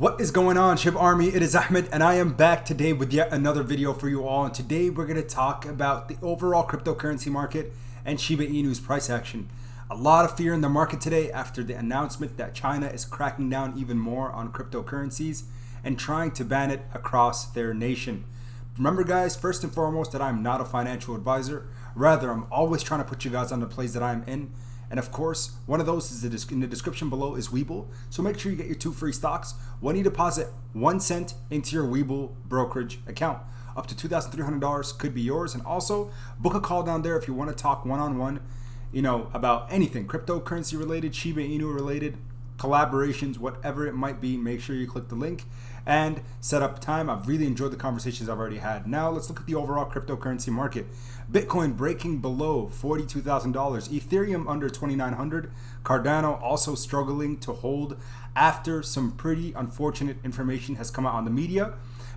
What is going on, Shib Army? It is Ahmed and I am back today with yet another video for you all. And today we're going to talk about the overall cryptocurrency market and Shiba Inu's price action. A lot of fear in the market today after the announcement that China is cracking down even more on cryptocurrencies and trying to ban it across their nation. Remember guys, first and foremost, that I'm not a financial advisor. Rather, I'm always trying to put you guys on the plays that I'm in. And of course, one of those is in the description below is Webull. So make sure you get your 2 free stocks when you deposit 1 cent into your Webull brokerage account. Up to $2,300 could be yours. And also book a call down there if you want to talk one-on-one, about anything cryptocurrency related, Shiba Inu related, collaborations, whatever it might be. Make sure you click the link and set up time. I've really enjoyed the conversations I've already had. Now let's look at the overall cryptocurrency market. Bitcoin breaking below $42,000, Ethereum under 2,900, Cardano also struggling to hold after some pretty unfortunate information has come out on the media.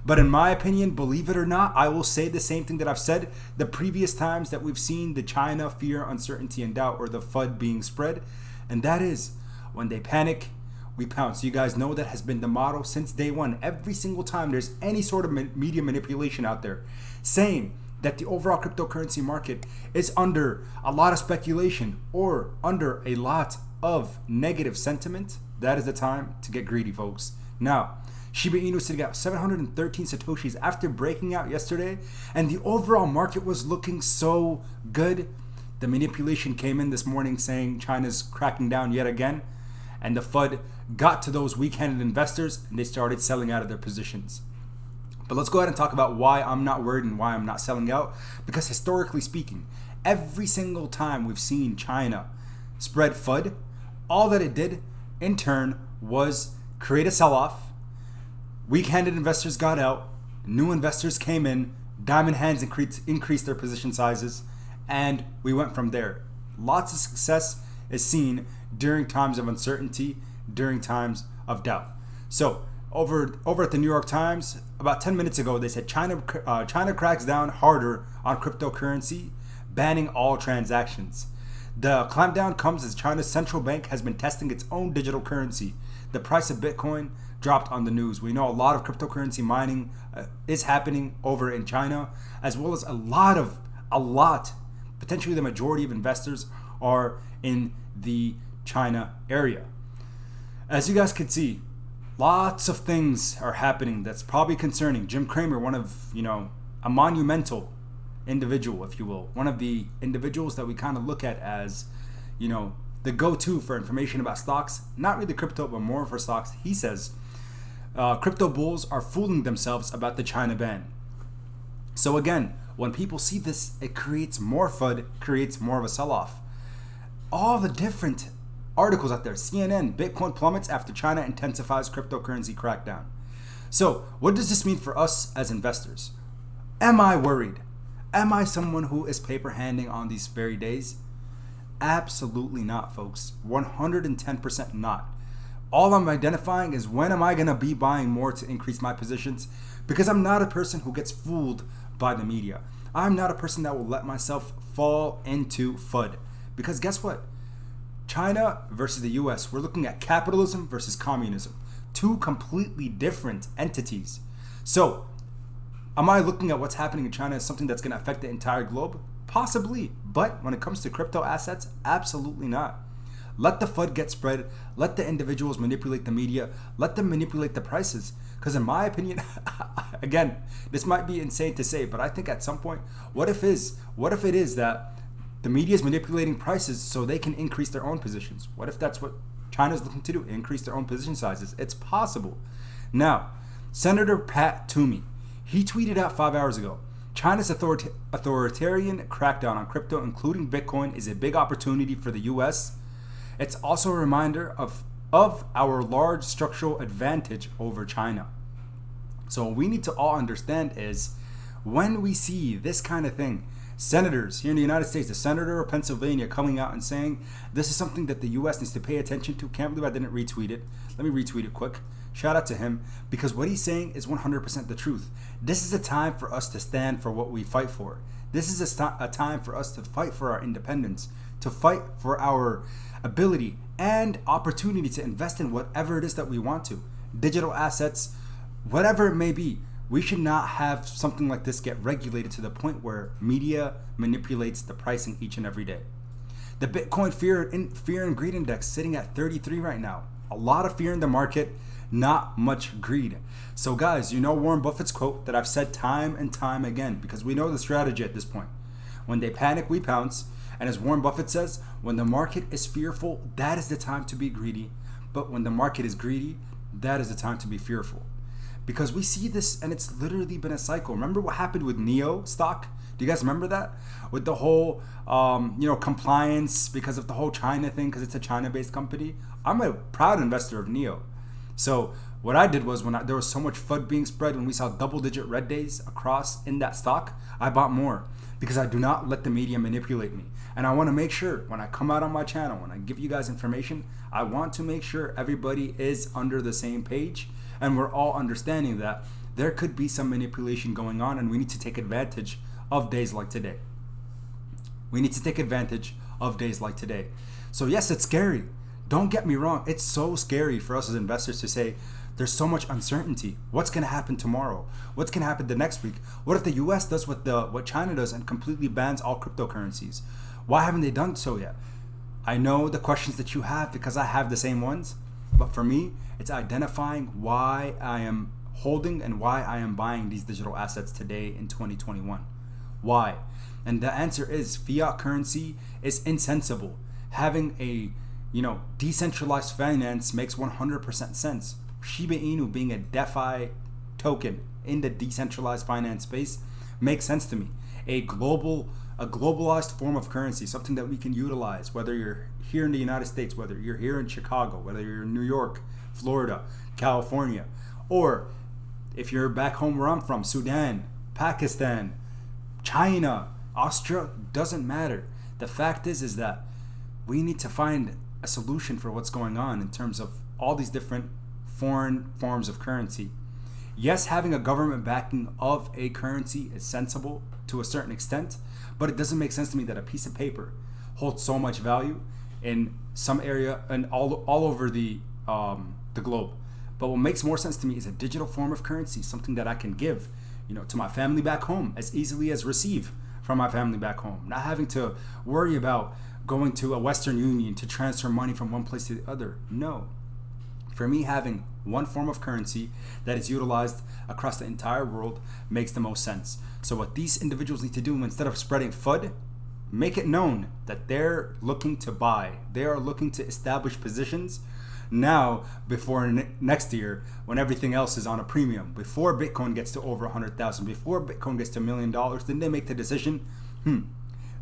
But in my opinion, believe it or not, I will say the same thing that I've said the previous times that we've seen the China fear, uncertainty, and doubt, or the FUD being spread. And that is, when they panic, we pounce. You guys know that has been the motto since day one. Every single time there's any sort of media manipulation out there saying that the overall cryptocurrency market is under a lot of speculation or under a lot of negative sentiment, that is the time to get greedy, folks. Now, Shiba Inu sitting at 713 Satoshis after breaking out yesterday, and the overall market was looking so good. The manipulation came in this morning saying China's cracking down yet again, and the FUD got to those weak-handed investors and they started selling out of their positions. But let's go ahead and talk about why I'm not worried and why I'm not selling out. Because historically speaking, every single time we've seen China spread FUD, all that it did in turn was create a sell-off. Weak-handed investors got out, new investors came in, diamond hands increased their position sizes, and we went from there. Lots of success is seen during times of uncertainty, during times of doubt. So over at the New York Times, about 10 minutes ago, they said China cracks down harder on cryptocurrency, banning all transactions. The clampdown comes as China's central bank has been testing its own digital currency. The price of Bitcoin dropped on the news. We know a lot of cryptocurrency mining is happening over in China, as well as a lot, potentially the majority of investors are in the China area. As you guys can see, lots of things are happening that's probably concerning. Jim Cramer, one of, a monumental individual, if you will, one of the individuals that we kind of look at as, the go-to for information about stocks, not really crypto, but more for stocks. He says, crypto bulls are fooling themselves about the China ban. So again, when people see this, it creates more FUD, creates more of a sell-off. All the different articles out there, CNN, Bitcoin plummets after China intensifies cryptocurrency crackdown. So what does this mean for us as investors? Am I worried? Am I someone who is paper handing on these very days? Absolutely not, folks. 110% not. All I'm identifying is when am I going to be buying more to increase my positions, because I'm not a person who gets fooled by the media. I'm not a person that will let myself fall into FUD, because guess what? China versus the US, we're looking at capitalism versus communism. Two completely different entities. So, am I looking at what's happening in China as something that's going to affect the entire globe? Possibly. But when it comes to crypto assets, absolutely not. Let the FUD get spread. Let the individuals manipulate the media. Let them manipulate the prices. Because in my opinion, again, this might be insane to say, but I think at some point, what if it is that the media is manipulating prices so they can increase their own positions? What if that's what China's looking to do, increase their own position sizes? It's possible. Now, Senator Pat Toomey, he tweeted out 5 hours ago, China's authoritarian crackdown on crypto, including Bitcoin, is a big opportunity for the US. It's also a reminder of our large structural advantage over China. So what we need to all understand is when we see this kind of thing, senators here in the United States, the senator of Pennsylvania coming out and saying this is something that the US needs to pay attention to. Can't believe I didn't retweet it. Let me retweet it quick. Shout out to him, because what he's saying is 100% the truth. This is a time for us to stand for what we fight for. This is a time for us to fight for our independence, to fight for our ability and opportunity to invest in whatever it is that we want to. digital assets, whatever it may be. We should not have something like this get regulated to the point where media manipulates the pricing each and every day. The Bitcoin fear and greed index sitting at 33 right now. A lot of fear in the market, not much greed. So guys, you know Warren Buffett's quote that I've said time and time again, because we know the strategy at this point. When they panic, we pounce. And as Warren Buffett says, when the market is fearful, that is the time to be greedy. But when the market is greedy, that is the time to be fearful. Because we see this, and it's literally been a cycle. Remember what happened with NEO stock? Do you guys remember that? With the whole, compliance because of the whole China thing, because it's a China-based company. I'm a proud investor of NEO. So what I did was when there was so much FUD being spread, when we saw double-digit red days across in that stock, I bought more because I do not let the media manipulate me. And I want to make sure when I come out on my channel, when I give you guys information, I want to make sure everybody is under the same page and we're all understanding that there could be some manipulation going on, and we need to take advantage of days like today. We need to take advantage of days like today. So yes, it's scary. Don't get me wrong. It's so scary for us as investors to say there's so much uncertainty. What's going to happen tomorrow? What's going to happen the next week? What if the US does what China does and completely bans all cryptocurrencies? Why haven't they done so yet? I know the questions that you have because I have the same ones. But for me, it's identifying why I am holding and why I am buying these digital assets today in 2021. Why? And the answer is fiat currency is insensible. Having a decentralized finance makes 100% sense. Shiba Inu being a DeFi token in the decentralized finance space makes sense to me. A globalized form of currency, something that we can utilize, whether you're here in the United States, whether you're here in Chicago, whether you're in New York, Florida, California, or if you're back home where I'm from, Sudan, Pakistan, China, Australia, doesn't matter. The fact is that we need to find a solution for what's going on in terms of all these different foreign forms of currency. Yes, having a government backing of a currency is sensible to a certain extent, but it doesn't make sense to me that a piece of paper holds so much value in some area and all over the globe. But what makes more sense to me is a digital form of currency, something that I can give, to my family back home as easily as receive from my family back home. Not having to worry about going to a Western Union to transfer money from one place to the other. No. For me, having one form of currency that is utilized across the entire world makes the most sense. So what these individuals need to do, instead of spreading FUD, make it known that they're looking to buy. They are looking to establish positions now before next year, when everything else is on a premium. Before Bitcoin gets to over 100,000, before Bitcoin gets to $1 million, then they make the decision,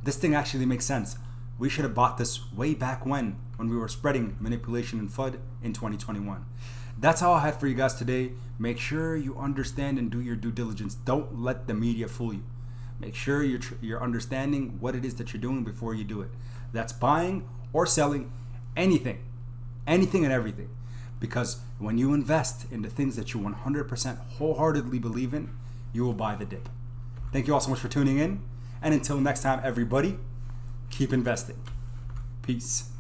this thing actually makes sense. We should have bought this way back when we were spreading manipulation and FUD in 2021. That's all I had for you guys today. Make sure you understand and do your due diligence. Don't let the media fool you. Make sure you're understanding what it is that you're doing before you do it. That's buying or selling anything and everything. Because when you invest in the things that you 100% wholeheartedly believe in, you will buy the dip. Thank you all so much for tuning in. And until next time, everybody, keep investing. Peace.